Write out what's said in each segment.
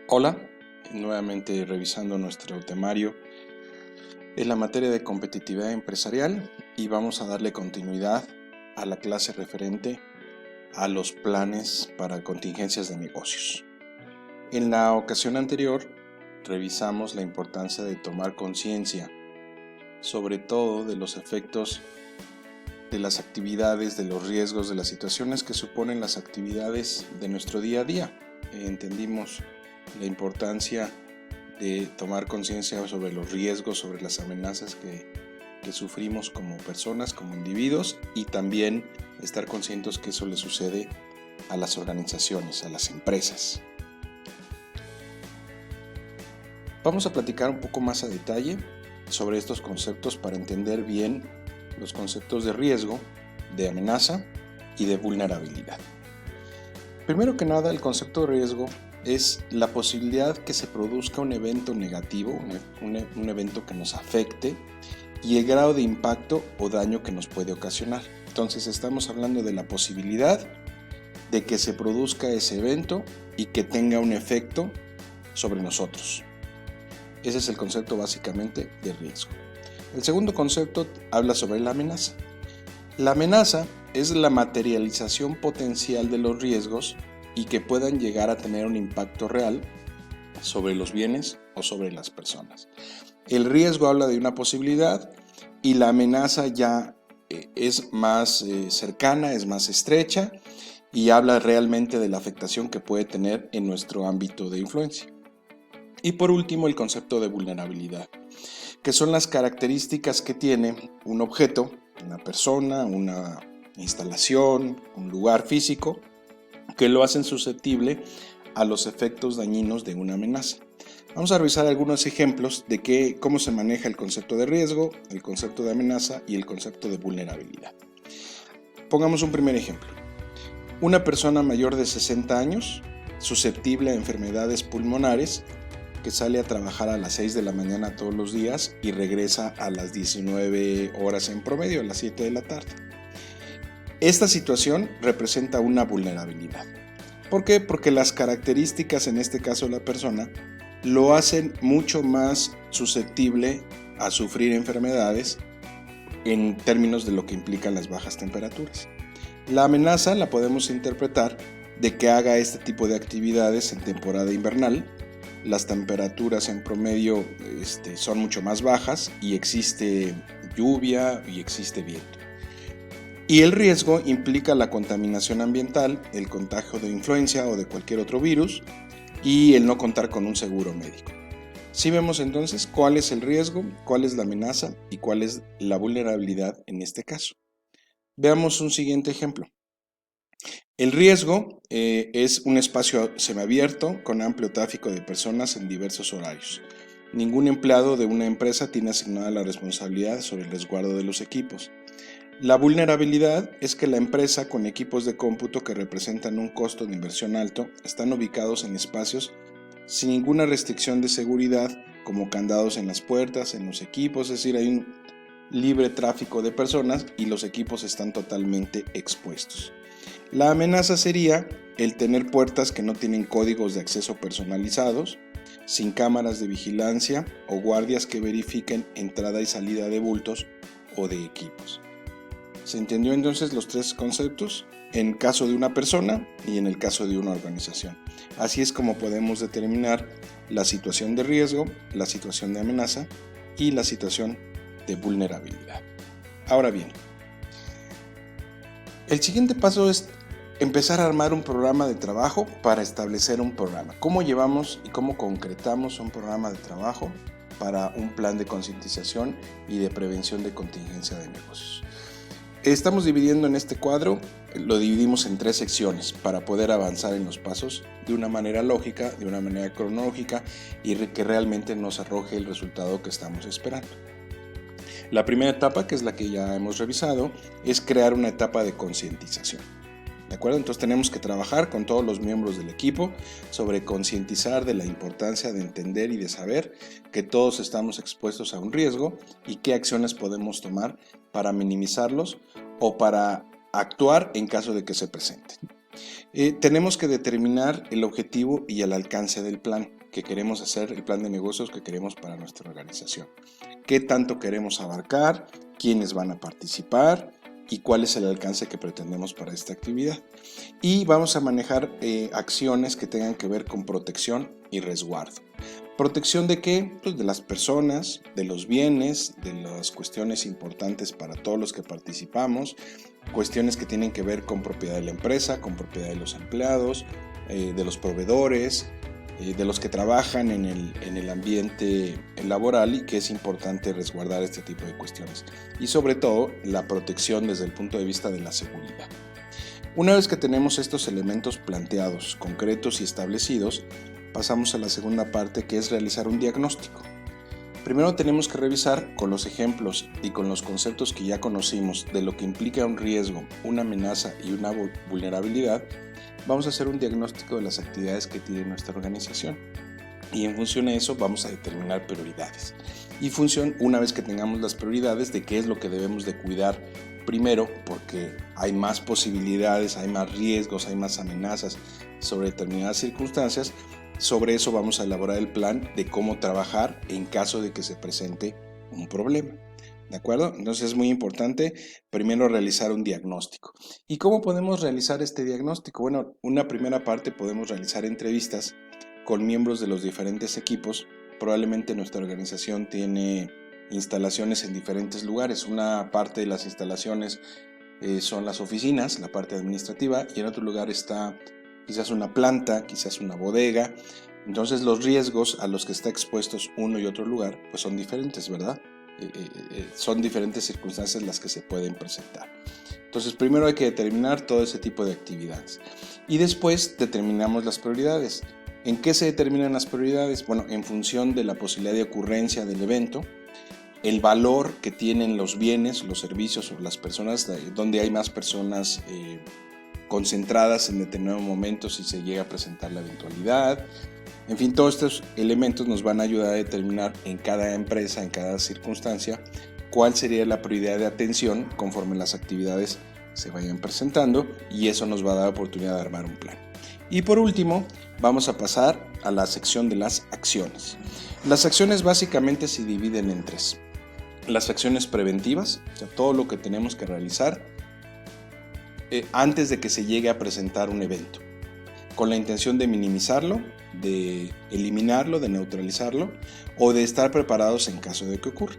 Hola, nuevamente revisando nuestro temario en la materia de competitividad empresarial y vamos a darle continuidad a la clase referente a los planes para contingencias de negocios. En la ocasión anterior revisamos la importancia de tomar conciencia, sobre todo de los efectos de las actividades, de los riesgos, de las situaciones que suponen las actividades de nuestro día a día. Entendimos la importancia de tomar conciencia sobre los riesgos, sobre las amenazas que sufrimos como personas, como individuos, y también estar conscientes que eso le sucede a las organizaciones, a las empresas. Vamos a platicar un poco más a detalle sobre estos conceptos para entender bien los conceptos de riesgo, de amenaza y de vulnerabilidad. Primero que nada, el concepto de riesgo es la posibilidad que se produzca un evento negativo, un evento que nos afecte y el grado de impacto o daño que nos puede ocasionar. Entonces estamos hablando de la posibilidad de que se produzca ese evento y que tenga un efecto sobre nosotros. Ese es el concepto básicamente de riesgo. El segundo concepto habla sobre la amenaza. La amenaza es la materialización potencial de los riesgos y que puedan llegar a tener un impacto real sobre los bienes o sobre las personas. El riesgo habla de una posibilidad y la amenaza ya es más cercana, es más estrecha y habla realmente de la afectación que puede tener en nuestro ámbito de influencia. Y por último, el concepto de vulnerabilidad, que son las características que tiene un objeto, una persona, una instalación, un lugar físico, que lo hacen susceptible a los efectos dañinos de una amenaza. Vamos a revisar algunos ejemplos de cómo se maneja el concepto de riesgo, el concepto de amenaza y el concepto de vulnerabilidad. Pongamos un primer ejemplo. Una persona mayor de 60 años, susceptible a enfermedades pulmonares, que sale a trabajar a las 6 de la mañana todos los días y regresa a las 19 horas en promedio, a las 7 de la tarde. Esta situación representa una vulnerabilidad. ¿Por qué? Porque las características, en este caso de la persona, lo hacen mucho más susceptible a sufrir enfermedades en términos de lo que implican las bajas temperaturas. La amenaza la podemos interpretar de que haga este tipo de actividades en temporada invernal. Las temperaturas en promedio son mucho más bajas y existe lluvia y existe viento. Y el riesgo implica la contaminación ambiental, el contagio de influenza o de cualquier otro virus y el no contar con un seguro médico. Si vemos entonces cuál es el riesgo, cuál es la amenaza y cuál es la vulnerabilidad en este caso. Veamos un siguiente ejemplo. El riesgo es un espacio semiabierto con amplio tráfico de personas en diversos horarios. Ningún empleado de una empresa tiene asignada la responsabilidad sobre el resguardo de los equipos. La vulnerabilidad es que la empresa con equipos de cómputo que representan un costo de inversión alto están ubicados en espacios sin ninguna restricción de seguridad, como candados en las puertas, en los equipos, es decir, hay un libre tráfico de personas y los equipos están totalmente expuestos. La amenaza sería el tener puertas que no tienen códigos de acceso personalizados, sin cámaras de vigilancia o guardias que verifiquen entrada y salida de bultos o de equipos. ¿Se entendió entonces los tres conceptos? En caso de una persona y en el caso de una organización. Así es como podemos determinar la situación de riesgo, la situación de amenaza y la situación de vulnerabilidad. Ahora bien, el siguiente paso es empezar a armar un programa de trabajo para establecer un programa. ¿Cómo llevamos y cómo concretamos un programa de trabajo para un plan de concientización y de prevención de contingencia de negocios? Estamos dividiendo en este cuadro, lo dividimos en 3 secciones para poder avanzar en los pasos de una manera lógica, de una manera cronológica y que realmente nos arroje el resultado que estamos esperando. La primera etapa, que es la que ya hemos revisado, es crear una etapa de concientización. ¿De acuerdo? Entonces tenemos que trabajar con todos los miembros del equipo sobre concientizar de la importancia de entender y de saber que todos estamos expuestos a un riesgo y qué acciones podemos tomar para minimizarlos o para actuar en caso de que se presenten. Tenemos que determinar el objetivo y el alcance del plan que queremos hacer, el plan de negocios que queremos para nuestra organización. ¿Qué tanto queremos abarcar? ¿Quiénes van a participar? ¿Y cuál es el alcance que pretendemos para esta actividad? Y vamos a manejar acciones que tengan que ver con protección y resguardo. ¿Protección de qué? Pues de las personas, de los bienes, de las cuestiones importantes para todos los que participamos, cuestiones que tienen que ver con propiedad de la empresa, con propiedad de los empleados, de los proveedores, de los que trabajan en el ambiente laboral, y que es importante resguardar este tipo de cuestiones. Y sobre todo, la protección desde el punto de vista de la seguridad. Una vez que tenemos estos elementos planteados, concretos y establecidos, pasamos a la segunda parte, que es realizar un diagnóstico. Primero tenemos que revisar con los ejemplos y con los conceptos que ya conocimos de lo que implica un riesgo, una amenaza y una vulnerabilidad. Vamos a hacer un diagnóstico de las actividades que tiene nuestra organización, y en función de eso vamos a determinar prioridades. Y una vez que tengamos las prioridades de qué es lo que debemos de cuidar primero, porque hay más posibilidades, hay más riesgos, hay más amenazas sobre determinadas circunstancias, sobre eso vamos a elaborar el plan de cómo trabajar en caso de que se presente un problema. ¿De acuerdo? Entonces es muy importante primero realizar un diagnóstico. ¿Y cómo podemos realizar este diagnóstico? Bueno, una primera parte, podemos realizar entrevistas con miembros de los diferentes equipos. Probablemente nuestra organización tiene instalaciones en diferentes lugares. Una parte de las instalaciones son las oficinas, la parte administrativa, y en otro lugar está quizás una planta, quizás una bodega. Entonces los riesgos a los que está expuestos uno y otro lugar pues son diferentes, ¿verdad? Son diferentes circunstancias las que se pueden presentar. Entonces primero hay que determinar todo ese tipo de actividades y después determinamos las prioridades. ¿En qué se determinan las prioridades? Bueno, en función de la posibilidad de ocurrencia del evento, el valor que tienen los bienes, los servicios o las personas, donde hay más personas concentradas en determinado momento si se llega a presentar la eventualidad. En fin, todos estos elementos nos van a ayudar a determinar en cada empresa, en cada circunstancia, cuál sería la prioridad de atención conforme las actividades se vayan presentando, y eso nos va a dar oportunidad de armar un plan. Y por último, vamos a pasar a la sección de las acciones. Las acciones básicamente se dividen en tres. Las acciones preventivas, o sea, todo lo que tenemos que realizar antes de que se llegue a presentar un evento, con la intención de minimizarlo, de eliminarlo, de neutralizarlo o de estar preparados en caso de que ocurra.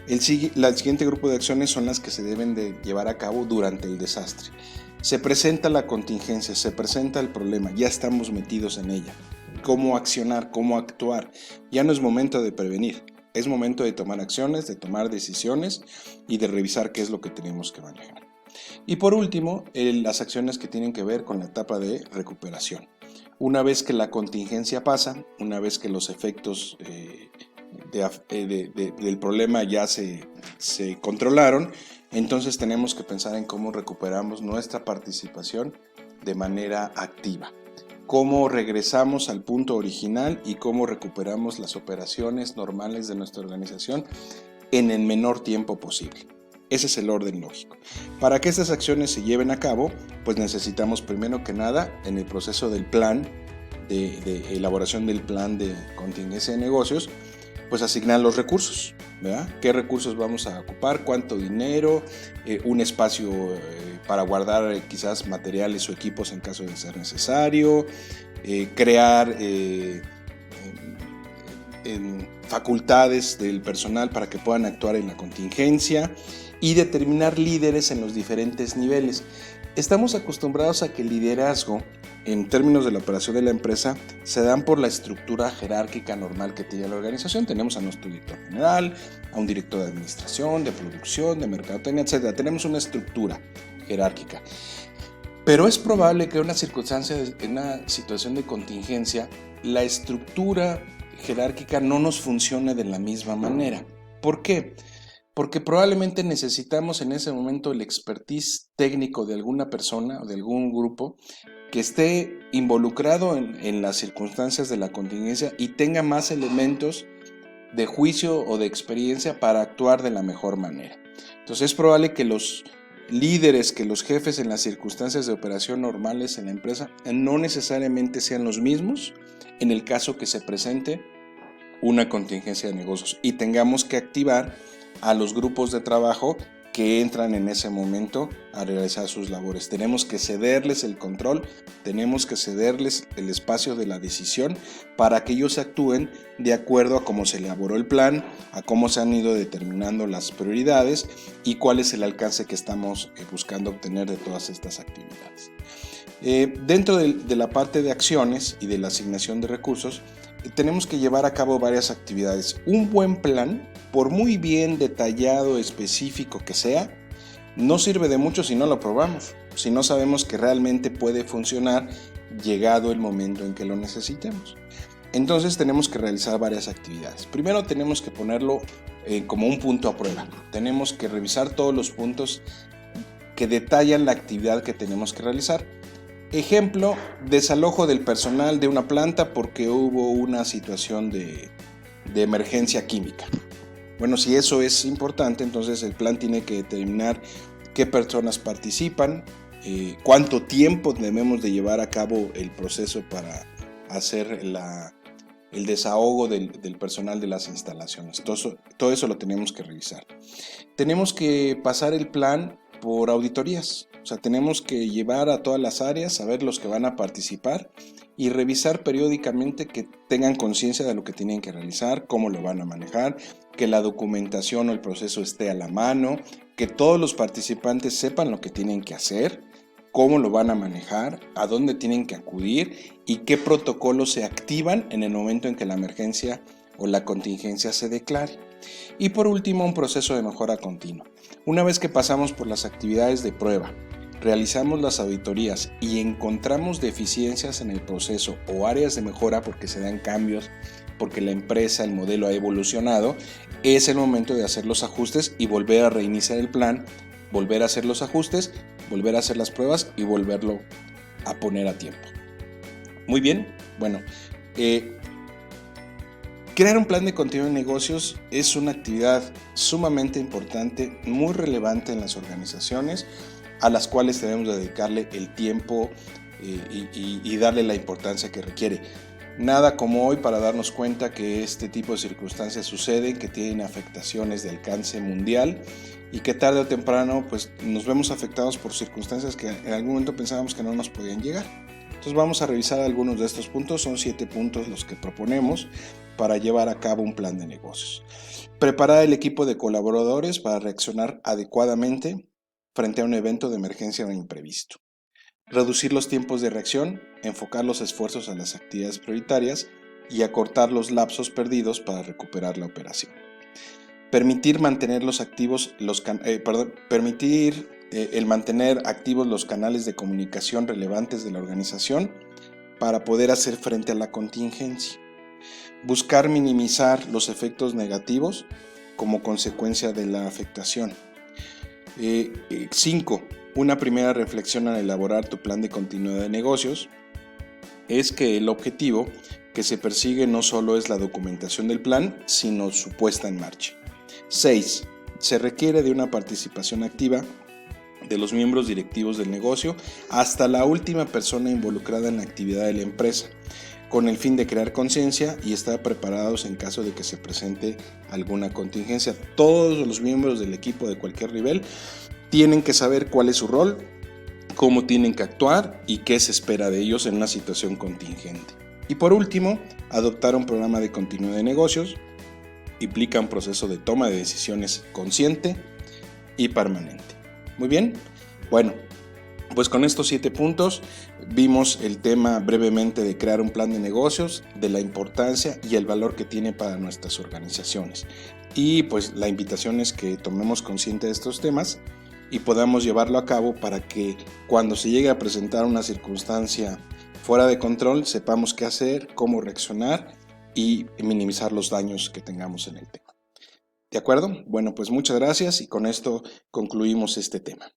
El siguiente grupo de acciones son las que se deben de llevar a cabo durante el desastre. Se presenta la contingencia, se presenta el problema, ya estamos metidos en ella. ¿Cómo accionar? ¿Cómo actuar? Ya no es momento de prevenir, es momento de tomar acciones, de tomar decisiones y de revisar qué es lo que tenemos que manejar. Y por último, las acciones que tienen que ver con la etapa de recuperación. Una vez que la contingencia pasa, una vez que los efectos del problema ya se controlaron, entonces tenemos que pensar en cómo recuperamos nuestra participación de manera activa. Cómo regresamos al punto original y cómo recuperamos las operaciones normales de nuestra organización en el menor tiempo posible. Ese es el orden lógico. Para que estas acciones se lleven a cabo, pues necesitamos primero que nada, en el proceso del plan, de elaboración del plan de contingencia de negocios, pues asignar los recursos, ¿verdad? ¿Qué recursos vamos a ocupar? ¿Cuánto dinero? Un espacio para guardar quizás materiales o equipos en caso de ser necesario. Crear facultades del personal para que puedan actuar en la contingencia. Y determinar líderes en los diferentes niveles. Estamos acostumbrados a que el liderazgo, en términos de la operación de la empresa, se dan por la estructura jerárquica normal que tiene la organización. Tenemos a nuestro director general, a un director de administración, de producción, de mercadotecnia, etc. Tenemos una estructura jerárquica. Pero es probable que en una situación de contingencia, la estructura jerárquica no nos funcione de la misma manera. ¿Por qué? Porque probablemente necesitamos en ese momento el expertise técnico de alguna persona o de algún grupo que esté involucrado en las circunstancias de la contingencia y tenga más elementos de juicio o de experiencia para actuar de la mejor manera. Entonces es probable que los líderes, que los jefes en las circunstancias de operación normales en la empresa no necesariamente sean los mismos en el caso que se presente una contingencia de negocios y tengamos que activar a los grupos de trabajo que entran en ese momento a realizar sus labores. Tenemos que cederles el control, tenemos que cederles el espacio de la decisión para que ellos actúen de acuerdo a cómo se elaboró el plan, a cómo se han ido determinando las prioridades y cuál es el alcance que estamos buscando obtener de todas estas actividades. Dentro de la parte de acciones y de la asignación de recursos, tenemos que llevar a cabo varias actividades. Un buen plan, por muy bien detallado, específico que sea, no sirve de mucho si no lo probamos, si no sabemos que realmente puede funcionar llegado el momento en que lo necesitemos. Entonces tenemos que realizar varias actividades. Primero tenemos que ponerlo como un punto a prueba. Tenemos que revisar todos los puntos que detallan la actividad que tenemos que realizar. Ejemplo, desalojo del personal de una planta porque hubo una situación de emergencia química. Bueno, si eso es importante, entonces el plan tiene que determinar qué personas participan, cuánto tiempo debemos de llevar a cabo el proceso para hacer el desahogo del personal de las instalaciones. Todo eso lo tenemos que revisar. Tenemos que pasar el plan por auditorías. O sea, tenemos que llevar a todas las áreas, saber los que van a participar y revisar periódicamente que tengan conciencia de lo que tienen que realizar, cómo lo van a manejar, que la documentación o el proceso esté a la mano, que todos los participantes sepan lo que tienen que hacer, cómo lo van a manejar, a dónde tienen que acudir y qué protocolos se activan en el momento en que la emergencia o la contingencia se declare. Y por último, un proceso de mejora continua. Una vez que pasamos por las actividades de prueba, realizamos las auditorías y encontramos deficiencias en el proceso o áreas de mejora porque se dan cambios, porque la empresa, el modelo ha evolucionado, es el momento de hacer los ajustes y volver a reiniciar el plan, volver a hacer los ajustes, volver a hacer las pruebas y volverlo a poner a tiempo. Muy bien, bueno, crear un plan de continuidad de negocios es una actividad sumamente importante, muy relevante en las organizaciones, a las cuales debemos dedicarle el tiempo y darle la importancia que requiere. Nada como hoy para darnos cuenta que este tipo de circunstancias suceden, que tienen afectaciones de alcance mundial y que tarde o temprano pues, nos vemos afectados por circunstancias que en algún momento pensábamos que no nos podían llegar. Entonces vamos a revisar algunos de estos puntos, son 7 puntos los que proponemos para llevar a cabo un plan de negocios. Preparar el equipo de colaboradores para reaccionar adecuadamente frente a un evento de emergencia o imprevisto. Reducir los tiempos de reacción, enfocar los esfuerzos a las actividades prioritarias y acortar los lapsos perdidos para recuperar la operación. Permitir mantener mantener activos los canales de comunicación relevantes de la organización para poder hacer frente a la contingencia. Buscar minimizar los efectos negativos como consecuencia de la afectación. 5. Una primera reflexión al elaborar tu plan de continuidad de negocios es que el objetivo que se persigue no solo es la documentación del plan, sino su puesta en marcha. 6. Se requiere de una participación activa de los miembros directivos del negocio hasta la última persona involucrada en la actividad de la empresa, con el fin de crear conciencia y estar preparados en caso de que se presente alguna contingencia. Todos los miembros del equipo de cualquier nivel tienen que saber cuál es su rol, cómo tienen que actuar y qué se espera de ellos en una situación contingente. Y por último, adoptar un programa de continuidad de negocios implica un proceso de toma de decisiones consciente y permanente. Muy bien, bueno, pues con estos 7 puntos vimos el tema brevemente de crear un plan de negocios, de la importancia y el valor que tiene para nuestras organizaciones. Y pues la invitación es que tomemos consciente de estos temas y podamos llevarlo a cabo para que cuando se llegue a presentar una circunstancia fuera de control sepamos qué hacer, cómo reaccionar y minimizar los daños que tengamos en el tema. ¿De acuerdo? Bueno, pues muchas gracias y con esto concluimos este tema.